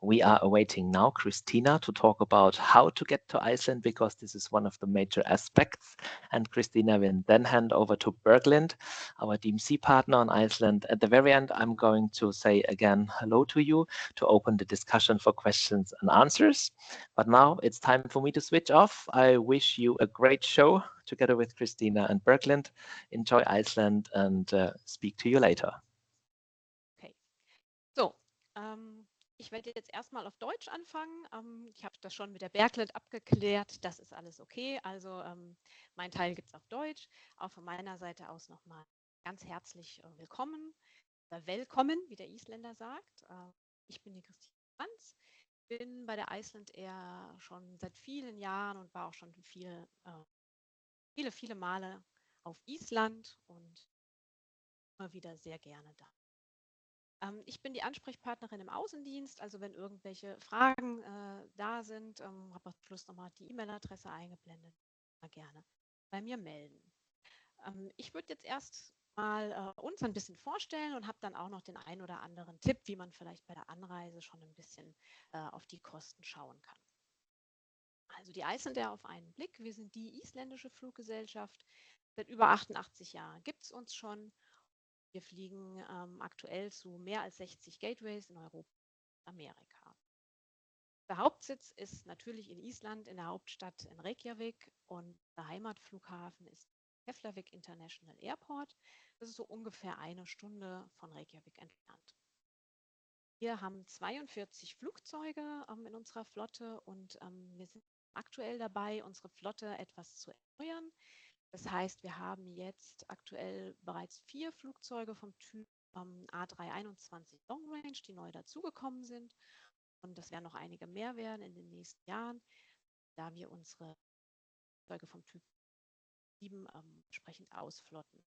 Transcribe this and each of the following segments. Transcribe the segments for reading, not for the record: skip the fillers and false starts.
we are awaiting now Christina to talk about how to get to Iceland, because this is one of the major aspects. And Christina will then hand over to Berglind, our DMC partner on Iceland. At the very end, I'm going to say again hello to you to open the discussion for questions and answers. But now it's time for me to switch off. I wish you a great show together with Christina and Berglind. Enjoy Iceland and speak to you later. Okay, so, ich werde jetzt erstmal auf Deutsch anfangen. Ich habe das schon mit der Berglind abgeklärt, das ist alles okay. Also mein Teil gibt es auf Deutsch. Auch von meiner Seite aus nochmal ganz herzlich willkommen, willkommen, wie der Isländer sagt. Ich bin die Christine Franz, bin bei der Icelandair schon seit vielen Jahren und war auch schon viele Male auf Island und immer wieder sehr gerne da. Ich bin die Ansprechpartnerin im Außendienst, also wenn irgendwelche Fragen da sind, habe auf Schluss nochmal die E-Mail-Adresse eingeblendet, mal gerne bei mir melden. Ich würde jetzt erst mal uns ein bisschen vorstellen und habe dann auch noch den einen oder anderen Tipp, wie man vielleicht bei der Anreise schon ein bisschen auf die Kosten schauen kann. Also die Icelandair auf einen Blick. Wir sind die isländische Fluggesellschaft. Seit über 88 Jahren gibt es uns schon. Wir fliegen aktuell zu mehr als 60 Gateways in Europa und Amerika. Der Hauptsitz ist natürlich in Island, in der Hauptstadt in Reykjavik, und der Heimatflughafen ist Keflavik International Airport. Das ist so ungefähr 1 Stunde von Reykjavik entfernt. Wir haben 42 Flugzeuge in unserer Flotte und wir sind aktuell dabei, unsere Flotte etwas zu erneuern. Das heißt, wir haben jetzt aktuell bereits 4 Flugzeuge vom Typ A321 Long Range, die neu dazugekommen sind. Und das werden noch einige mehr werden in den nächsten Jahren, da wir unsere Flugzeuge vom Typ 7 entsprechend ausflotten.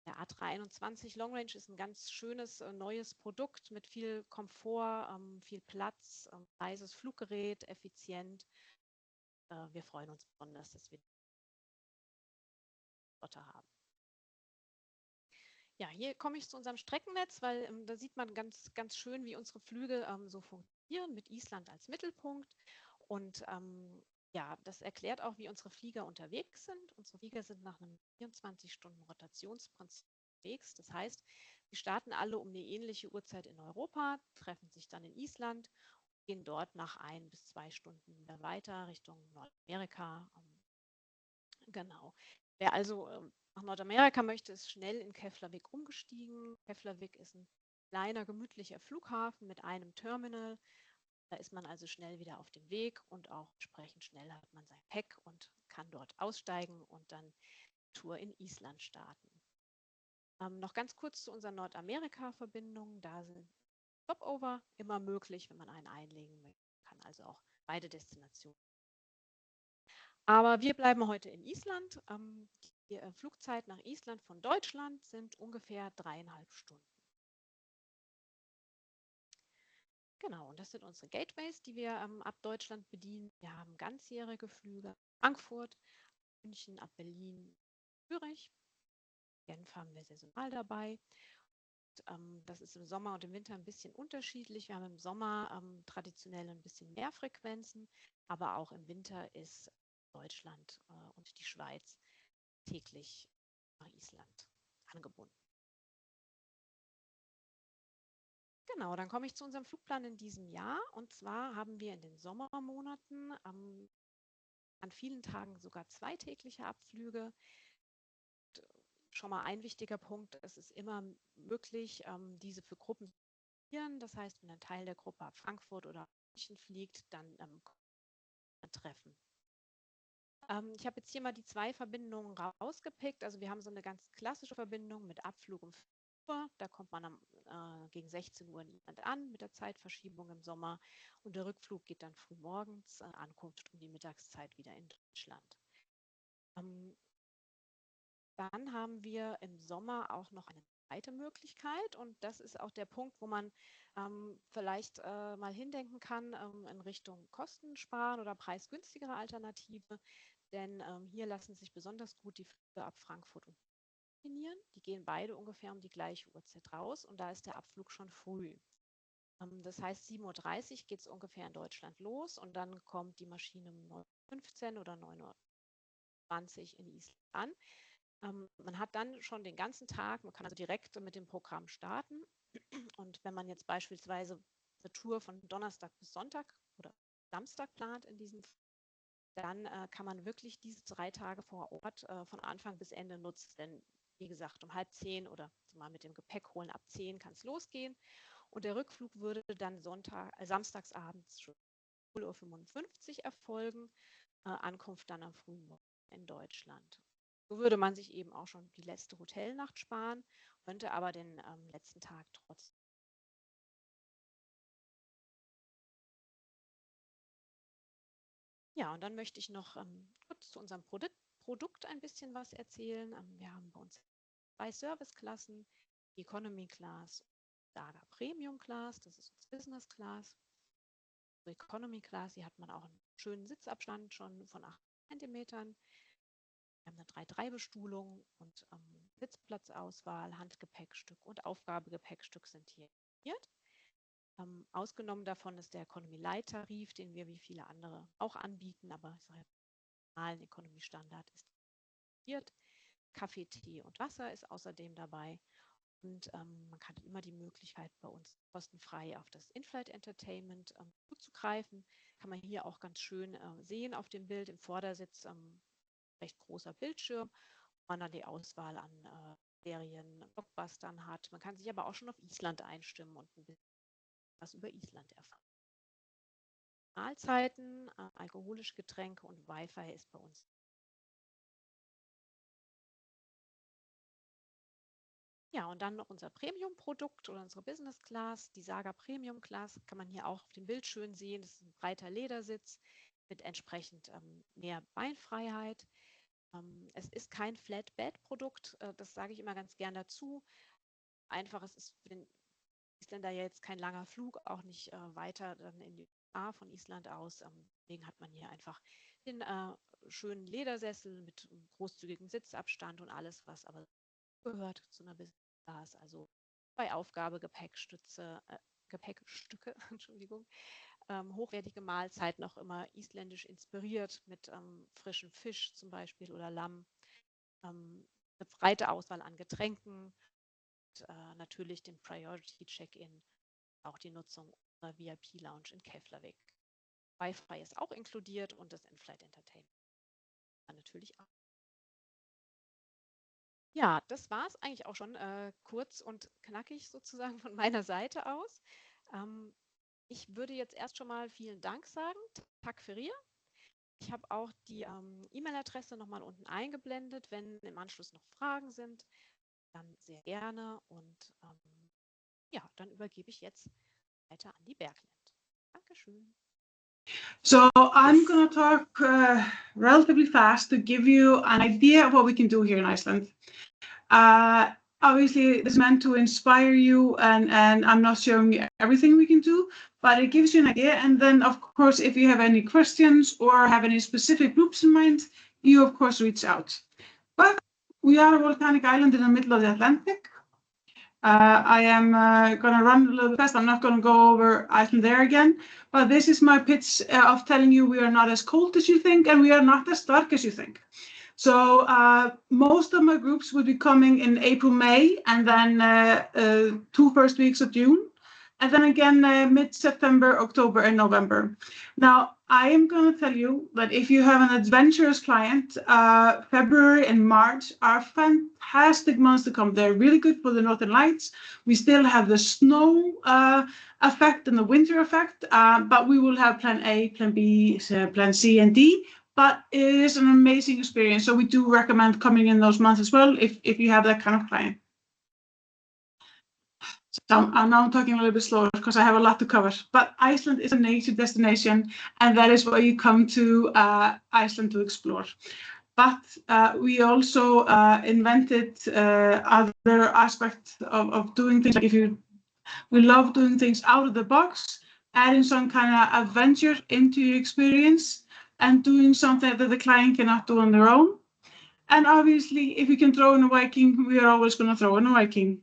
Der A321 Long Range ist ein ganz schönes neues Produkt mit viel Komfort, viel Platz, leises Fluggerät, effizient. Wir freuen uns besonders, dass wir Flotte haben. Ja, hier komme ich zu unserem Streckennetz, weil da sieht man ganz, ganz schön, wie unsere Flüge so funktionieren, mit Island als Mittelpunkt. Und ja, das erklärt auch, wie unsere Flieger unterwegs sind. Unsere Flieger sind nach einem 24-Stunden-Rotationsprinzip unterwegs. Das heißt, sie starten alle um eine ähnliche Uhrzeit in Europa, treffen sich dann in Island, gehen dort nach 1 bis 2 Stunden wieder weiter Richtung Nordamerika. Genau. Wer also nach Nordamerika möchte, ist schnell in Keflavik umgestiegen. Keflavik ist ein kleiner, gemütlicher Flughafen mit einem Terminal. Da ist man also schnell wieder auf dem Weg und auch entsprechend schnell hat man sein Gepäck und kann dort aussteigen und dann die Tour in Island starten. Noch ganz kurz zu unseren Nordamerika-Verbindungen. Da sind Stopover immer möglich, wenn man einen einlegen möchte. Man kann also auch beide Destinationen. Aber wir bleiben heute in Island. Die Flugzeit nach Island von Deutschland sind ungefähr 3,5 Stunden. Genau, und das sind unsere Gateways, die wir ab Deutschland bedienen. Wir haben ganzjährige Flüge Frankfurt, München, ab Berlin, Zürich. Genf haben wir saisonal dabei. Und, das ist im Sommer und im Winter ein bisschen unterschiedlich. Wir haben im Sommer traditionell ein bisschen mehr Frequenzen, aber auch im Winter ist Deutschland und die Schweiz täglich nach Island angebunden. Genau, dann komme ich zu unserem Flugplan in diesem Jahr. Und zwar haben wir in den Sommermonaten an vielen Tagen sogar 2 tägliche Abflüge. Und schon mal ein wichtiger Punkt, es ist immer möglich, diese für Gruppen zu organisieren. Das heißt, wenn ein Teil der Gruppe ab Frankfurt oder München fliegt, dann treffen. Ich habe jetzt hier mal die 2 Verbindungen rausgepickt. Also wir haben so eine ganz klassische Verbindung mit Abflug um 5 Uhr. Da kommt man gegen 16 Uhr in Island an mit der Zeitverschiebung im Sommer. Und der Rückflug geht dann früh morgens, Ankunft um die Mittagszeit wieder in Deutschland. Dann haben wir im Sommer auch noch eine zweite Möglichkeit. Und das ist auch der Punkt, wo man vielleicht mal hindenken kann in Richtung Kosten sparen oder preisgünstigere Alternative. Denn hier lassen sich besonders gut die Flüge ab Frankfurt und kombinieren. Die gehen beide ungefähr um die gleiche Uhrzeit raus und da ist der Abflug schon früh. Das heißt, 7:30 Uhr geht es ungefähr in Deutschland los und dann kommt die Maschine um 9:15 Uhr oder 9:20 Uhr in Island an. Man hat dann schon den ganzen Tag, man kann also direkt mit dem Programm starten. Und wenn man jetzt beispielsweise eine Tour von Donnerstag bis Sonntag oder Samstag plant in diesem Fall, dann kann man wirklich diese 3 Tage vor Ort von Anfang bis Ende nutzen. Denn wie gesagt, um 9:30 oder mal mit dem Gepäck holen, ab 10 kann es losgehen. Und der Rückflug würde dann samstagsabends schon 0:55 Uhr erfolgen. Ankunft dann am frühen Morgen in Deutschland. So würde man sich eben auch schon die letzte Hotelnacht sparen, könnte aber den letzten Tag trotzdem. Ja, und dann möchte ich noch kurz zu unserem Produkt ein bisschen was erzählen. Wir haben bei uns 2 Serviceklassen, die Economy Class und DACH Premium Class, das ist unsere Business Class. Die Economy Class, hier hat man auch einen schönen Sitzabstand schon von 8 Zentimetern. Wir haben eine 3-3-Bestuhlung und Sitzplatzauswahl, Handgepäckstück und Aufgabegepäckstück sind hier definiert. Ausgenommen davon ist der Economy Light Tarif, den wir wie viele andere auch anbieten, aber ich sage, der normalen Economy Standard ist definiert. Kaffee, Tee und Wasser ist außerdem dabei. Und man hat immer die Möglichkeit, bei uns kostenfrei auf das In-Flight Entertainment zuzugreifen. Kann man hier auch ganz schön sehen auf dem Bild. Im Vordersitz recht großer Bildschirm, wo man dann die Auswahl an Serien, Blockbustern hat. Man kann sich aber auch schon auf Island einstimmen und ein bisschen was über Island erfahren. Mahlzeiten, alkoholische Getränke und Wi-Fi ist bei uns. Ja, und dann noch unser Premium-Produkt oder unsere Business Class, die Saga Premium Class, kann man hier auch auf dem Bild schön sehen. Das ist ein breiter Ledersitz mit entsprechend mehr Beinfreiheit. Es ist kein Flatbed-Produkt, das sage ich immer ganz gern dazu. Einfach, es ist für den Isländer ja jetzt kein langer Flug, auch nicht weiter dann in die USA von Island aus. Deswegen hat man hier einfach den schönen Ledersessel mit großzügigem Sitzabstand und alles, was aber gehört zu einer Business Class. Also bei Aufgabe, Gepäckstücke, Entschuldigung, hochwertige Mahlzeiten auch immer isländisch inspiriert mit frischem Fisch zum Beispiel oder Lamm. Eine breite Auswahl an Getränken und natürlich den Priority Check-in, auch die Nutzung unserer VIP-Lounge in Keflavik. Wi-Fi ist auch inkludiert und das In-Flight Entertainment natürlich auch. Ja, das war es eigentlich auch schon kurz und knackig sozusagen von meiner Seite aus. Ich würde jetzt erst schon mal vielen Dank sagen. Tack för er. Ich habe auch die E-Mail-Adresse nochmal unten eingeblendet. Wenn im Anschluss noch Fragen sind, dann sehr gerne. Und ja, dann übergebe ich jetzt weiter an die Berglind. Dankeschön. So I'm going to talk relatively fast to give you an idea of what we can do here in Iceland. Obviously, it's meant to inspire you, and I'm not showing you everything we can do, but it gives you an idea. And then, of course, if you have any questions or have any specific groups in mind, you, of course, reach out. But we are a volcanic island in the middle of the Atlantic. I am going to run a little fast. I'm not going to go over Icelandair again, but this is my pitch of telling you we are not as cold as you think, and we are not as dark as you think. So most of my groups will be coming in April, May, and then 2 first weeks of June, and then again mid-September, October, and November. Now, I am going to tell you that if you have an adventurous client, February and March are fantastic months to come. They're really good for the Northern Lights. We still have the snow effect and the winter effect, but we will have Plan A, Plan B, Plan C, and D. But it is an amazing experience. So we do recommend coming in those months as well if you have that kind of client. So I'm talking a little bit slower because I have a lot to cover. But Iceland is a nature destination, and that is why you come to Iceland to explore. But we also invented other aspects of doing things. Like we love doing things out of the box, adding some kind of adventure into your experience, and doing something that the client cannot do on their own. And obviously, if we can throw in a Viking, we are always going to throw in a Viking.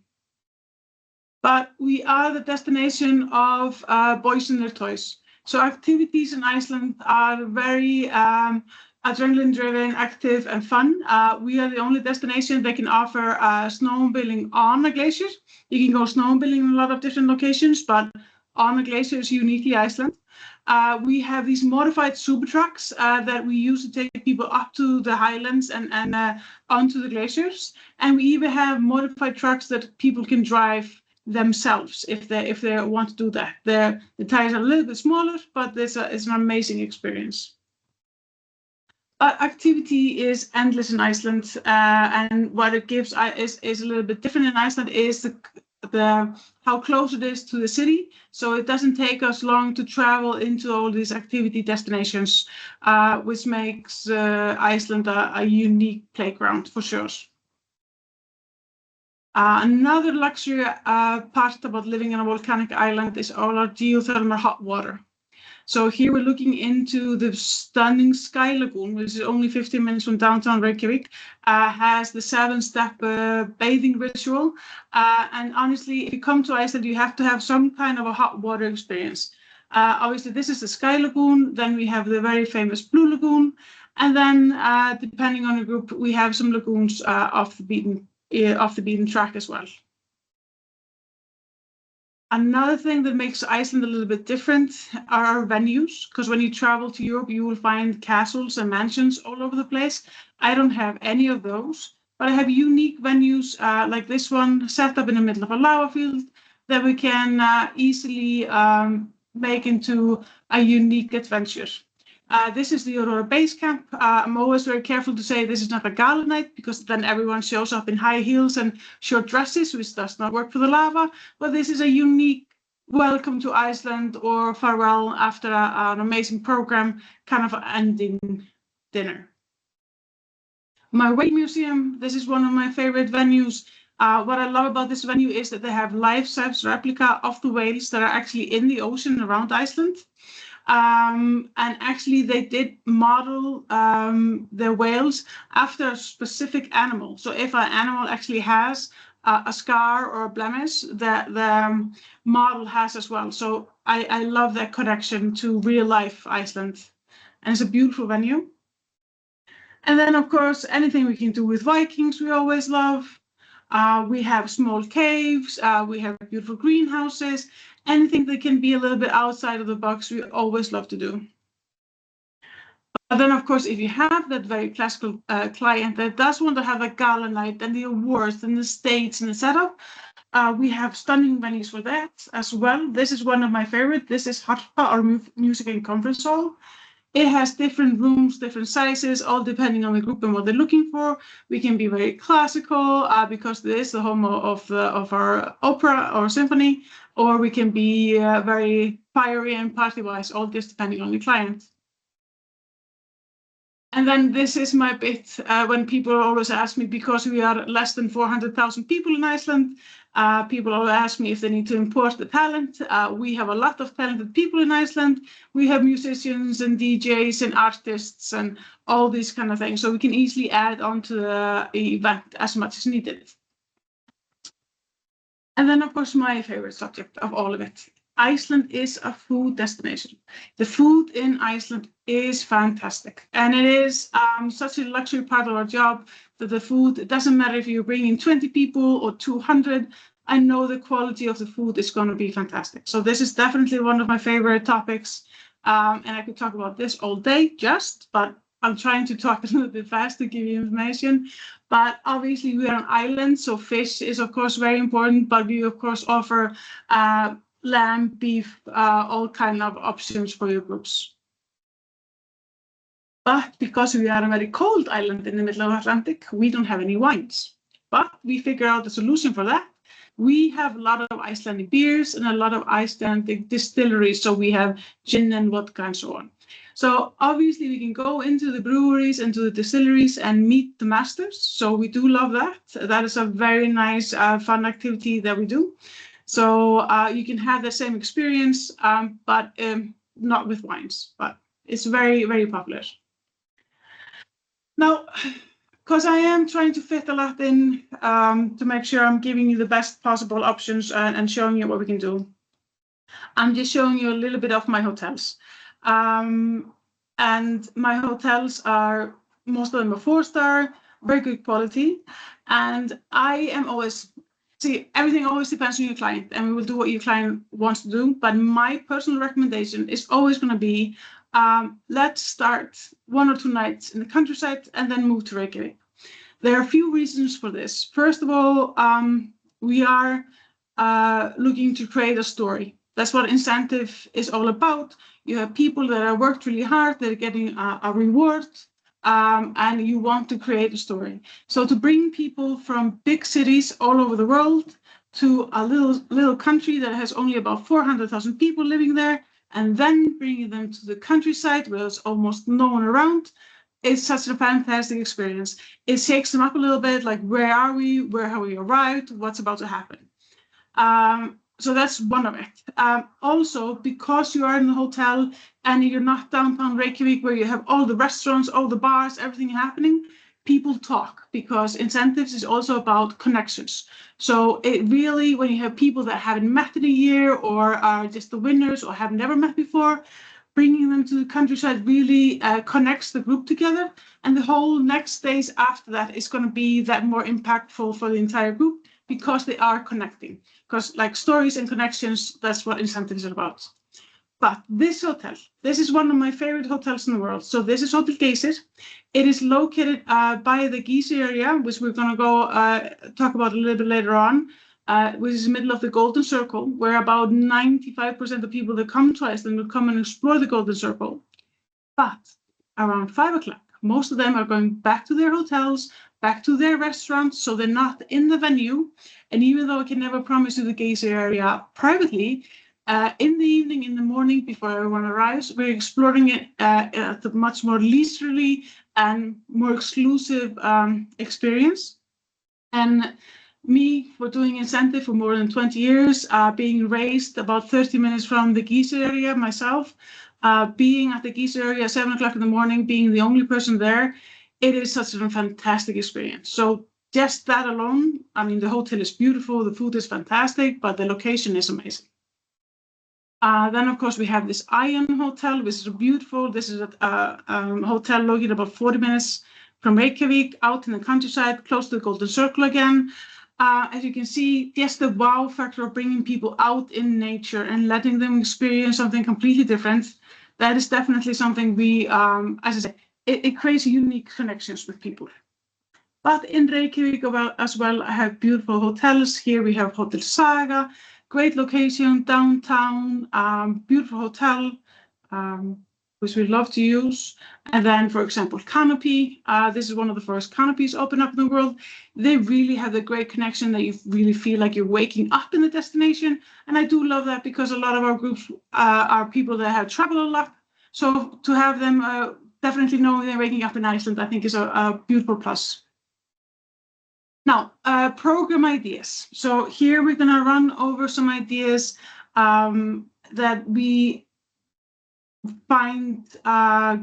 But we are the destination of boys and their toys. So activities in Iceland are very adrenaline-driven, active, and fun. We are the only destination that can offer snowmobiling on a glacier. You can go snowmobiling in a lot of different locations, but on a glacier is uniquely Iceland. We have these modified super trucks that we use to take people up to the highlands and onto the glaciers. And we even have modified trucks that people can drive themselves if they want to do that. The tires are a little bit smaller, but it's an amazing experience. Activity is endless in Iceland, and what it gives is a little bit different in Iceland is how close it is to the city. So it doesn't take us long to travel into all these activity destinations, which makes Iceland a unique playground for sure. Another luxury part about living on a volcanic island is all our geothermal hot water. So here we're looking into the stunning Sky Lagoon, which is only 15 minutes from downtown Reykjavik, has the 7-step bathing ritual. And honestly, if you come to Iceland, you have to have some kind of a hot water experience. Obviously, this is the Sky Lagoon. Then we have the very famous Blue Lagoon. And then depending on the group, we have some lagoons off the beaten track as well. Another thing that makes Iceland a little bit different are our venues, because when you travel to Europe, you will find castles and mansions all over the place. I don't have any of those, but I have unique venues like this one set up in the middle of a lava field that we can easily make into a unique adventure. This is the Aurora Base Camp. I'm always very careful to say this is not a gala night because then everyone shows up in high heels and short dresses, which does not work for the lava. But this is a unique welcome to Iceland or farewell after an amazing program, kind of ending dinner. My Way Museum, this is one of my favorite venues. What I love about this venue is that they have life-size replica of the whales that are actually in the ocean around Iceland. And actually they did model the whales after a specific animal. So if an animal actually has a scar or a blemish, the model has as well. So I love that connection to real life Iceland. And it's a beautiful venue. And then of course, anything we can do with Vikings, we always love. We have small caves, we have beautiful greenhouses, anything that can be a little bit outside of the box, we always love to do. But then, of course, if you have that very classical client that does want to have a gala night and the awards and the stage and the setup, we have stunning venues for that as well. This is one of my favorite. This is Harpa, our music and conference hall. It has different rooms, different sizes, all depending on the group and what they're looking for. We can be very classical because this is the home of our opera or symphony, or we can be very fiery and party-wise, all this depending on the client. And then this is my bit when people always ask me, because we are less than 400,000 people in Iceland, people always ask me if they need to import the talent. We have a lot of talented people in Iceland. We have musicians and DJs and artists and all these kind of things. So we can easily add on to the event as much as needed. And then, of course, my favorite subject of all of it. Iceland is a food destination. The food in Iceland is fantastic. And it is such a luxury part of our job that the food, it doesn't matter if you're bringing 20 people or 200, I know the quality of the food is going to be fantastic. So this is definitely one of my favorite topics. And I could talk about this all day but I'm trying to talk a little bit fast to give you information. But obviously we are an island, so fish is of course very important, but we of course offer lamb, beef, all kind of options for your groups. But because we are a very cold island in the middle of the Atlantic, we don't have any wines. But we figure out a solution for that. We have a lot of Icelandic beers and a lot of Icelandic distilleries. So we have gin and vodka and so on. So obviously we can go into the breweries and to the distilleries and meet the masters. So we do love that. That is a very nice, fun activity that we do. So you can have the same experience, but not with wines, but it's very, very popular. Now, because I am trying to fit a lot in to make sure I'm giving you the best possible options and showing you what we can do. I'm just showing you a little bit of my hotels. And my hotels are, most of them are 4-star, very good quality. And I am always, see, everything always depends on your client, and we will do what your client wants to do. But my personal recommendation is always going to be, let's start 1 or 2 nights in the countryside and then move to Reykjavik. There are a few reasons for this. First of all, we are looking to create a story. That's what incentive is all about. You have people that have worked really hard, they're getting a reward, and you want to create a story. So to bring people from big cities all over the world to a little country that has only about 400,000 people living there, and then bringing them to the countryside where there's almost no one around, is such a fantastic experience. It shakes them up a little bit, like where are we, where have we arrived, what's about to happen. So that's one of it. Also, because you are in the hotel and you're not downtown Reykjavik where you have all the restaurants, all the bars, everything happening, people talk, because incentives is also about connections. So it really, when you have people that haven't met in a year or are just the winners or have never met before, bringing them to the countryside really connects the group together. And the whole next days after that is going to be that more impactful for the entire group, because they are connecting. Because like stories and connections, that's what incentives are about. But this hotel, this is one of my favorite hotels in the world. So this is Hotel Geysir. It is located by the Geysir area, which we're going to go talk about a little bit later on, which is the middle of the Golden Circle, where about 95% of people that come to Iceland will come and explore the Golden Circle. But around 5 o'clock, most of them are going back to their hotels, back to their restaurants, so they're not in the venue. And even though I can never promise you the Geysir area privately, in the evening, in the morning, before everyone arrives, we're exploring it at a much more leisurely and more exclusive experience. And me, for doing incentive for more than 20 years, being raised about 30 minutes from the Geysir area myself, being at the Geysir area at 7 o'clock in the morning, being the only person there, it is such a fantastic experience. So just that alone, I mean, the hotel is beautiful, the food is fantastic, but the location is amazing. Then, of course, we have this Ion Hotel, which is beautiful. This is a hotel located about 40 minutes from Reykjavik, out in the countryside, close to the Golden Circle again. As you can see, just the wow factor of bringing people out in nature and letting them experience something completely different. That is definitely something we, as I said, it creates unique connections with people. But in Reykjavik as well, I have beautiful hotels. Here we have Hotel Saga, great location, downtown, beautiful hotel, which we love to use. And then, for example, Canopy. This is one of the first canopies open up in the world. They really have the great connection that you really feel like you're waking up in the destination. And I do love that, because a lot of our groups are people that have traveled a lot. So to have them definitely knowing they're waking up in Iceland, I think is a beautiful plus. Now, program ideas. So here we're going to run over some ideas that we find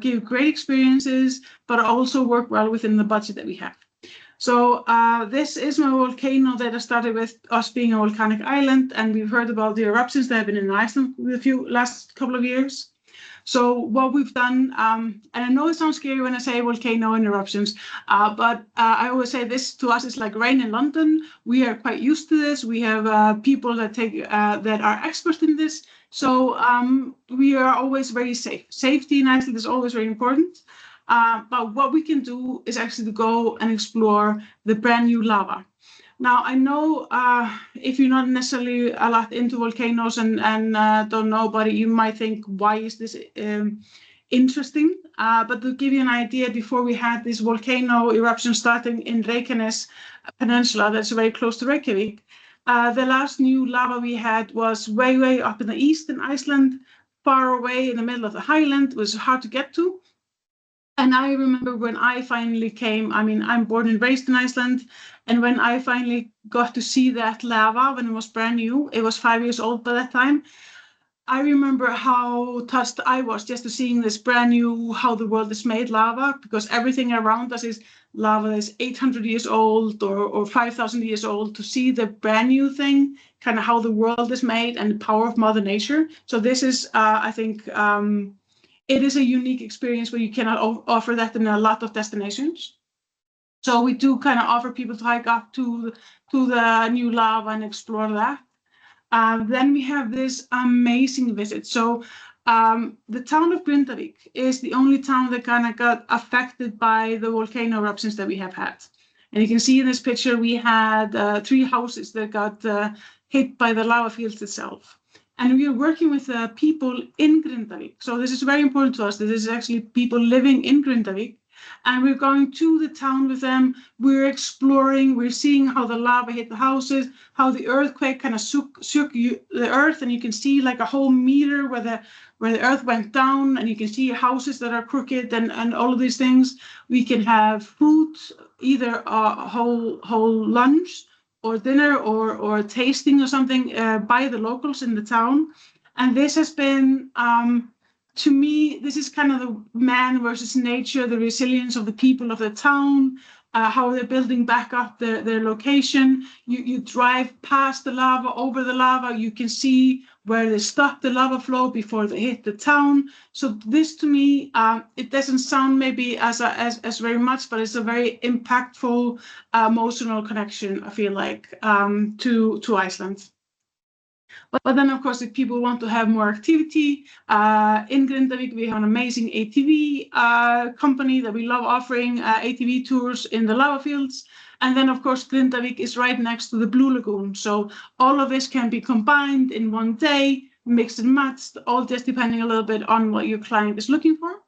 give great experiences, but also work well within the budget that we have. So this is my volcano that I started with us being a volcanic island, and we've heard about the eruptions that have been in Iceland the last couple of years. So what we've done, and I know it sounds scary when I say volcano and eruptions, but I always say this to us is like rain in London. We are quite used to this. We have people that that are experts in this. So we are always very safe. Safety in Iceland is always very important. But what we can do is actually go and explore the brand new lava. Now, I know if you're not necessarily a lot into volcanoes and don't know about it, you might think, why is this interesting? But to give you an idea, before we had this volcano eruption starting in Reykjanes Peninsula, that's very close to Reykjavik, the last new lava we had was way, way up in the east in Iceland, far away in the middle of the highland. It was hard to get to. And I remember when I finally came, I mean, I'm born and raised in Iceland. And when I finally got to see that lava when it was brand new, it was 5 years old by that time. I remember how touched I was just to seeing this brand new, how the world is made lava, because everything around us is lava that's 800 years old or 5,000 years old. To see the brand new thing, kind of how the world is made and the power of Mother Nature. So this is, I think, it is a unique experience where you cannot offer that in a lot of destinations. So we do kind of offer people to hike up to the new lava and explore that. Then we have this amazing visit. So the town of Grindavík is the only town that kind of got affected by the volcano eruptions that we have had. And you can see in this picture, we had 3 houses that got hit by the lava fields itself. And we are working with people in Grindavík. So this is very important to us. This is actually people living in Grindavík. And we're going to the town with them. We're exploring, we're seeing how the lava hit the houses, how the earthquake kind of shook the earth, and you can see like a whole meter where the earth went down, and you can see houses that are crooked and all of these things. We can have food, either a whole lunch or dinner or tasting or something by the locals in the town. And this has been, to me, this is kind of the man versus nature, the resilience of the people of the town, how they're building back up their location. You drive past the lava, over the lava, you can see where they stopped the lava flow before they hit the town. So this to me, it doesn't sound maybe as very much, but it's a very impactful emotional connection, I feel like, to Iceland. But then, of course, if people want to have more activity, in Grindavík, we have an amazing ATV company that we love offering ATV tours in the lava fields. And then, of course, Grindavík is right next to the Blue Lagoon. So all of this can be combined in one day, mixed and matched, all just depending a little bit on what your client is looking for.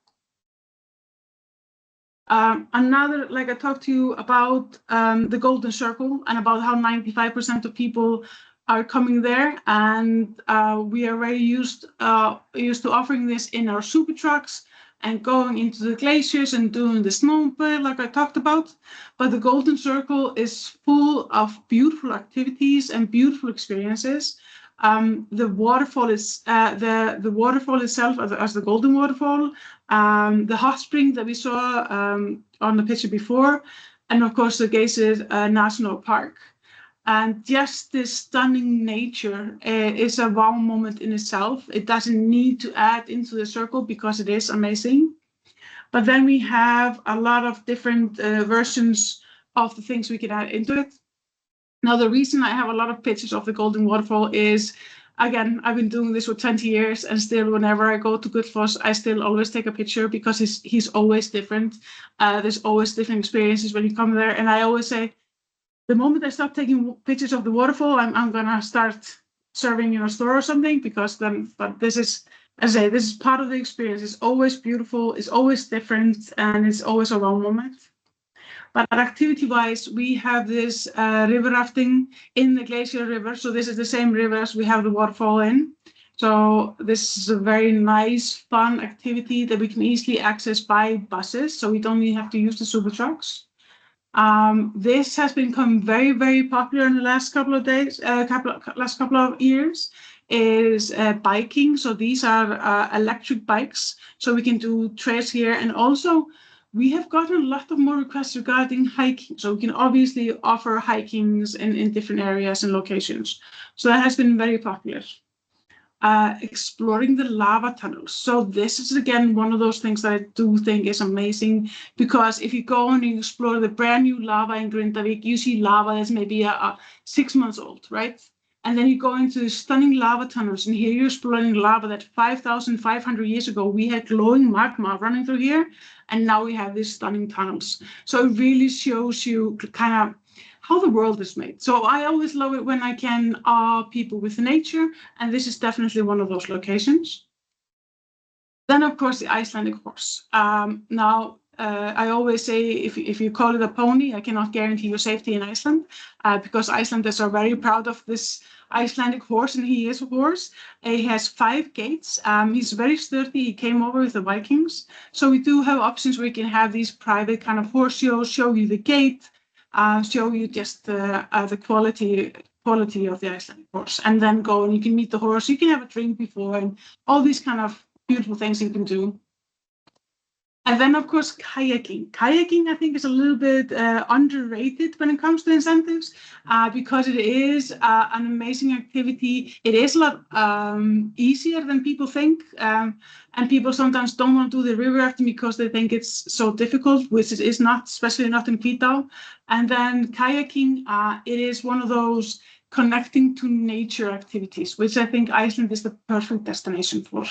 Another, like I talked to you about the Golden Circle and about how 95% of people are coming there, and we are very used to offering this in our super trucks and going into the glaciers and doing the snowmobile like I talked about. But the Golden Circle is full of beautiful activities and beautiful experiences. The waterfall is the waterfall itself as the Golden Waterfall, the hot spring that we saw on the picture before, and of course the Geysir National Park. And just this stunning nature is a wow moment in itself. It doesn't need to add into the circle because it is amazing. But then we have a lot of different versions of the things we can add into it. Now, the reason I have a lot of pictures of the Golden Waterfall is, again, I've been doing this for 20 years, and still whenever I go to Gullfoss, I still always take a picture because he's always different. There's always different experiences when you come there. And I always say, the moment I stop taking pictures of the waterfall, I'm gonna start serving in a store or something, because then, but this is, as I say, this is part of the experience. It's always beautiful, it's always different, and it's always a wow moment. But activity-wise, we have this river rafting in the Glacier River. So this is the same river as we have the waterfall in. So this is a very nice, fun activity that we can easily access by buses. So we don't even have to use the super trucks. This has become very, very popular in the last couple of days, last couple of years, is biking. So these are electric bikes. So we can do trails here. And also, we have gotten a lot of more requests regarding hiking. So we can obviously offer hikings in different areas and locations. So that has been very popular. Exploring the lava tunnels. So this is, again, one of those things that I do think is amazing, because if you go and you explore the brand new lava in Grindavík, you see lava that's maybe 6 months old, right? And then you go into the stunning lava tunnels, and here you're exploring lava that 5,500 years ago, we had glowing magma running through here, and now we have these stunning tunnels. So it really shows you kind of how the world is made. So I always love it when I can people with nature, and this is definitely one of those locations. Then, of course, the Icelandic horse. Now, I always say, if you call it a pony, I cannot guarantee your safety in Iceland, because Icelanders are very proud of this Icelandic horse, and he is a horse. He has 5 gates. He's very sturdy. He came over with the Vikings. So we do have options where you can have these private kind of horse shows, show you the gate, show you just the quality quality of the Icelandic horse, and then go and you can meet the horse, you can have a drink before, and all these kind of beautiful things you can do. And then, of course, kayaking. Kayaking, I think, is a little bit underrated when it comes to incentives because it is an amazing activity. It is a lot easier than people think. And people sometimes don't want to do the river rafting because they think it's so difficult, which it is not, especially not in Hvítá. And then kayaking, it is one of those connecting to nature activities, which I think Iceland is the perfect destination for.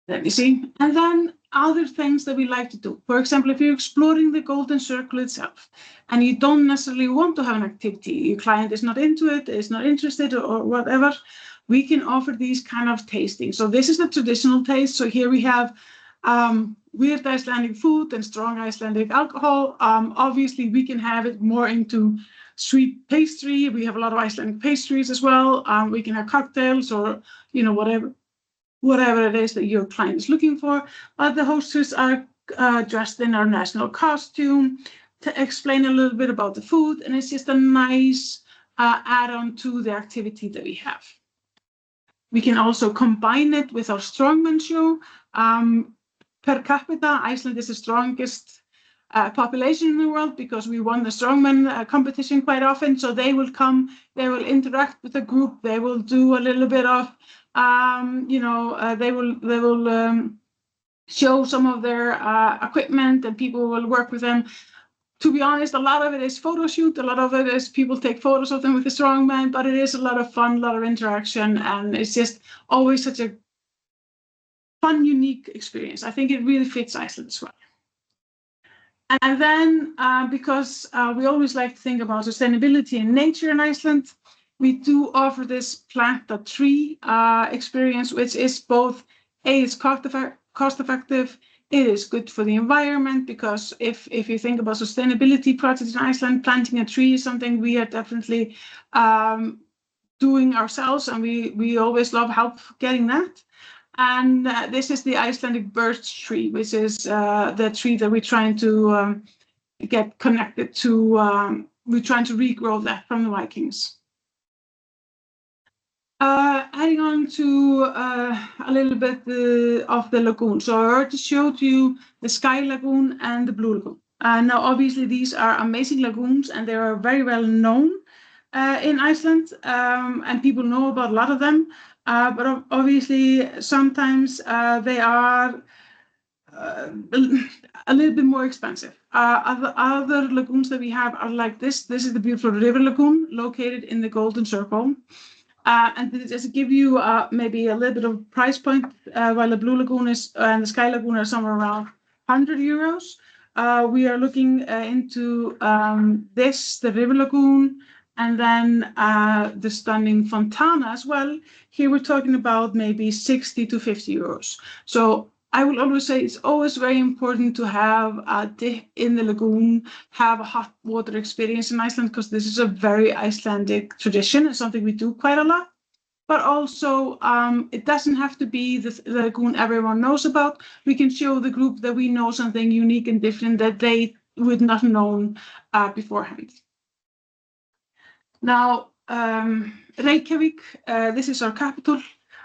Let me see. And then other things that we like to do. For example, if you're exploring the Golden Circle itself and you don't necessarily want to have an activity, your client is not into it, is not interested or whatever, we can offer these kind of tastings. So this is the traditional taste. So here we have weird Icelandic food and strong Icelandic alcohol. Obviously, we can have it more into sweet pastry. We have a lot of Icelandic pastries as well. We can have cocktails or, you know, whatever it is that your client is looking for, but the hostess are dressed in our national costume to explain a little bit about the food, and it's just a nice add-on to the activity that we have. We can also combine it with our strongman show. Per capita, Iceland is the strongest population in the world because we won the strongman competition quite often, so they will come, they will interact with the group, they will do a little bit of they will show some of their equipment and people will work with them. To be honest, a lot of it is photo shoot, a lot of it is people take photos of them with the strongman, but it is a lot of fun, a lot of interaction, and it's just always such a fun, unique experience. I think it really fits Iceland as well. And then because we always like to think about sustainability and nature in Iceland, we do offer this plant a tree experience, which is both, it's cost effective, it is good for the environment, because if you think about sustainability projects in Iceland, planting a tree is something we are definitely doing ourselves, and we always love help getting that. And this is the Icelandic birch tree, which is the tree that we're trying to get connected to. We're trying to regrow that from the Vikings. Adding on to a little bit of the lagoon. So I already showed you the Sky Lagoon and the Blue Lagoon. Now, obviously, these are amazing lagoons, and they are very well known in Iceland, and people know about a lot of them. But obviously, sometimes they are a little bit more expensive. Other lagoons that we have are like this. This is the beautiful River Lagoon located in the Golden Circle. And just to give you maybe a little bit of price point, while the Blue Lagoon and the Sky Lagoon are somewhere around 100 euros. We are looking into the River Lagoon, and then the stunning Fontana as well. Here we're talking about maybe 60 to 50 euros. So I will always say it's always very important to have a dip in the lagoon, have a hot water experience in Iceland, because this is a very Icelandic tradition and something we do quite a lot. But also, it doesn't have to be the lagoon everyone knows about. We can show the group that we know something unique and different that they would not have known beforehand. Now, Reykjavik, this is our capital.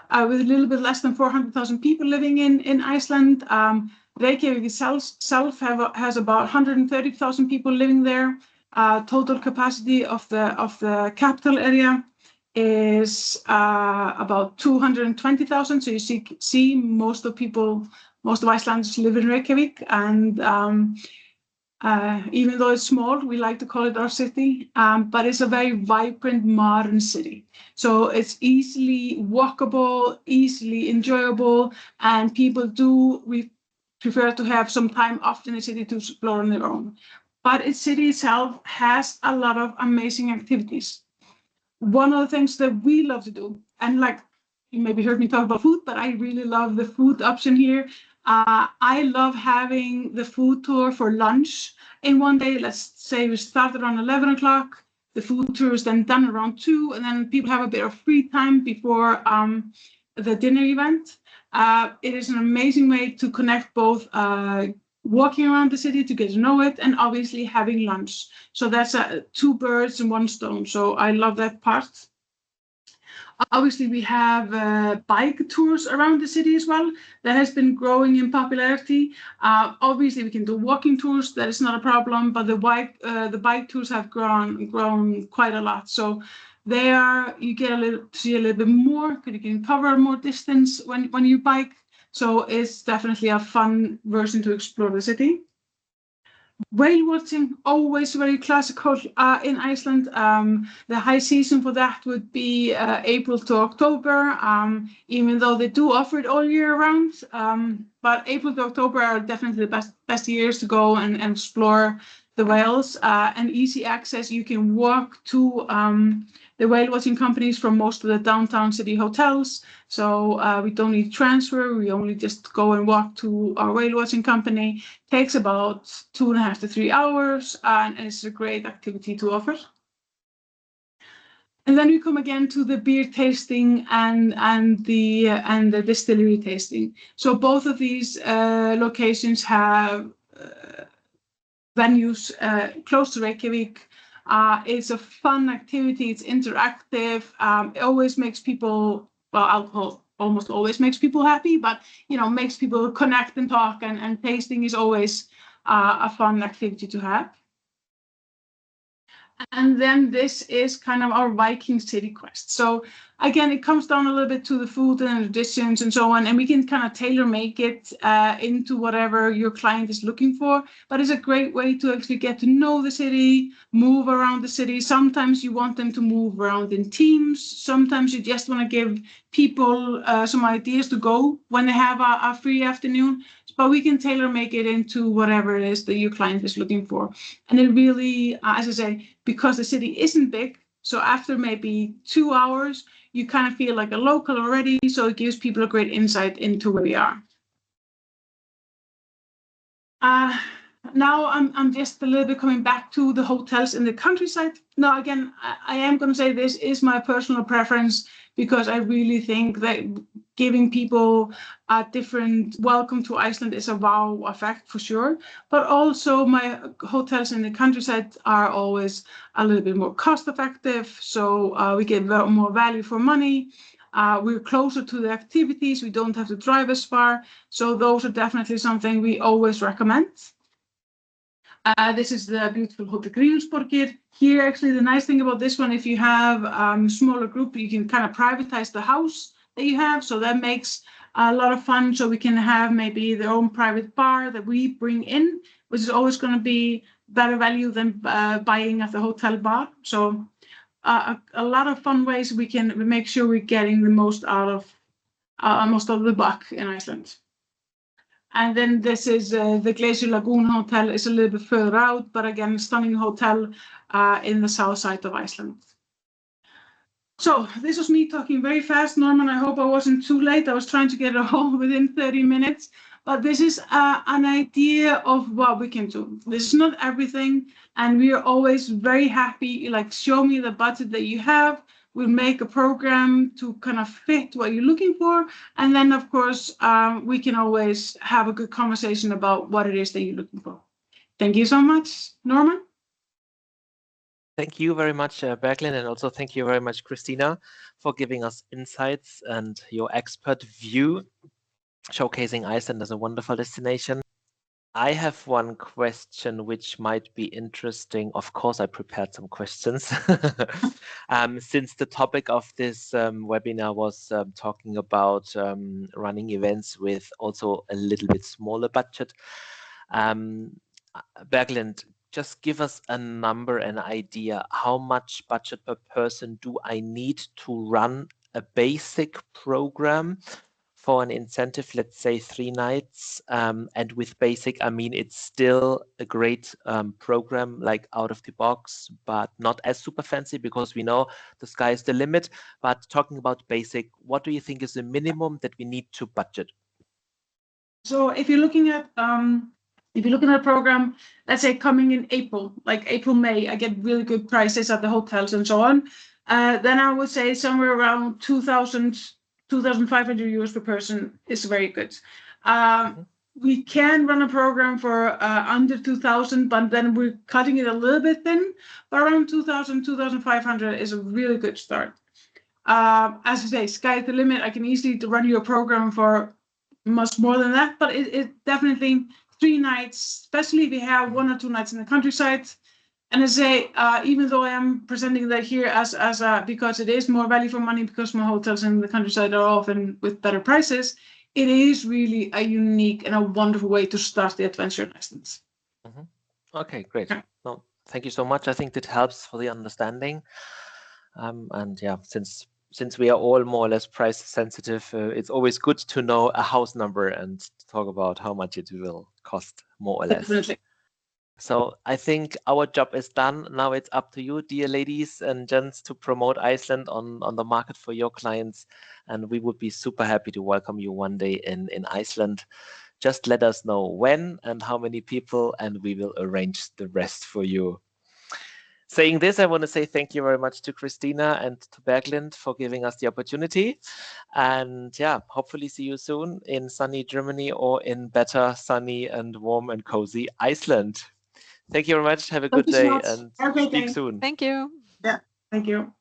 With a little bit less than 400,000 people living in Iceland. Reykjavik itself has about 130,000 people living there. Total capacity of the capital area is about 220,000. So you see most of Icelanders live in Reykjavik, and even though it's small, we like to call it our city, but it's a very vibrant, modern city. So it's easily walkable, easily enjoyable, and we prefer to have some time off in the city to explore on their own. But its city itself has a lot of amazing activities. One of the things that we love to do, and like you maybe heard me talk about food, but I really love the food option here. I love having the food tour for lunch in one day. Let's say we start around 11 o'clock. The food tour is then done around 2, and then people have a bit of free time before the dinner event. It is an amazing way to connect both walking around the city to get to know it, and obviously having lunch. So that's two birds and one stone. So I love that part. Obviously, we have bike tours around the city as well. That has been growing in popularity. Obviously, we can do walking tours. That is not a problem. But the bike tours have grown quite a lot. So you get to see a little bit more because you can cover more distance when you bike. So it's definitely a fun version to explore the city. Whale watching, always very classical in Iceland. The high season for that would be April to October, even though they do offer it all year round. But April to October are definitely the best years to go and explore the whales. And easy access, you can walk to the whale watching companies from most of the downtown city hotels. So we don't need transfer. We only just go and walk to our whale watching company. Takes about 2.5 to 3 hours, and it's a great activity to offer. And then we come again to the beer tasting and the distillery tasting. So both of these locations have venues close to Reykjavik. It's a fun activity. It's interactive. It always makes people, well, alcohol almost always makes people happy, but makes people connect and talk. And tasting is always a fun activity to have. And then this is kind of our Viking city quest. So again, it comes down a little bit to the food and traditions and so on, and we can kind of tailor make it into whatever your client is looking for. But it's a great way to actually get to know the city, move around the city. Sometimes you want them to move around in teams. Sometimes you just want to give people some ideas to go when they have a free afternoon. But we can tailor make it into whatever it is that your client is looking for. And it really, as I say, because the city isn't big, so after maybe 2 hours, you kind of feel like a local already. So it gives people a great insight into where we are. Now I'm just a little bit coming back to the hotels in the countryside. Now, again, I am going to say this is my personal preference because I really think that giving people a different welcome to Iceland is a wow effect for sure. But also my hotels in the countryside are always a little bit more cost effective. So we get more value for money. We're closer to the activities. We don't have to drive as far. So those are definitely something we always recommend. This is the beautiful Hotel Grímsborgir. Here, actually, the nice thing about this one, if you have a smaller group, you can kind of privatize the house that you have. So that makes a lot of fun. So we can have maybe their own private bar that we bring in, which is always going to be better value than buying at the hotel bar. So a lot of fun ways we make sure we're getting the most out of the buck in Iceland. And then this is the Glacier Lagoon Hotel. It's a little bit further out, but again, stunning hotel in the south side of Iceland. So this was me talking very fast. Norman, I hope I wasn't too late. I was trying to get it all within 30 minutes. But this is an idea of what we can do. This is not everything. And we are always very happy, like show me the budget that you have. We'll make a program to kind of fit what you're looking for. And then, of course, we can always have a good conversation about what it is that you're looking for. Thank you so much, Norman. Thank you very much, Berglind, and also thank you very much, Christina, for giving us insights and your expert view, showcasing Iceland as a wonderful destination. I have one question which might be interesting. Of course, I prepared some questions. Since the topic of this webinar was talking about running events with also a little bit smaller budget. Berglind, just give us a number, an idea. How much budget per person do I need to run a basic program for an incentive, let's say 3 nights, and with basic, I mean, it's still a great program, like out of the box, but not as super fancy because we know the sky is the limit. But talking about basic, what do you think is the minimum that we need to budget? So if you're looking at a program, let's say coming in April, like April, May, I get really good prices at the hotels and so on. Then I would say somewhere around 2,500 euros per person is very good. we can run a program for under 2,000, but then we're cutting it a little bit thin. But around 2,000, 2,500 is a really good start. As I say, sky's the limit. I can easily run you a program for much more than that, but it definitely 3 nights, especially if you have 1 or 2 nights in the countryside. And I say, even though I am presenting that here as because it is more value for money, because my hotels in the countryside are often with better prices, it is really a unique and a wonderful way to start the adventure in Iceland. Okay, great. Yeah. No, thank you so much. I think that helps for the understanding. And yeah, since we are all more or less price sensitive, it's always good to know a house number and to talk about how much it will cost, more or less. Definitely. So I think our job is done. Now it's up to you, dear ladies and gents, to promote Iceland on the market for your clients. And we would be super happy to welcome you one day in Iceland. Just let us know when and how many people, and we will arrange the rest for you. Saying this, I want to say thank you very much to Christina and to Berglind for giving us the opportunity. And yeah, hopefully see you soon in sunny Germany or in better sunny and warm and cozy Iceland. Thank you very much. Have a good day and speak soon. Thank you. Yeah, thank you.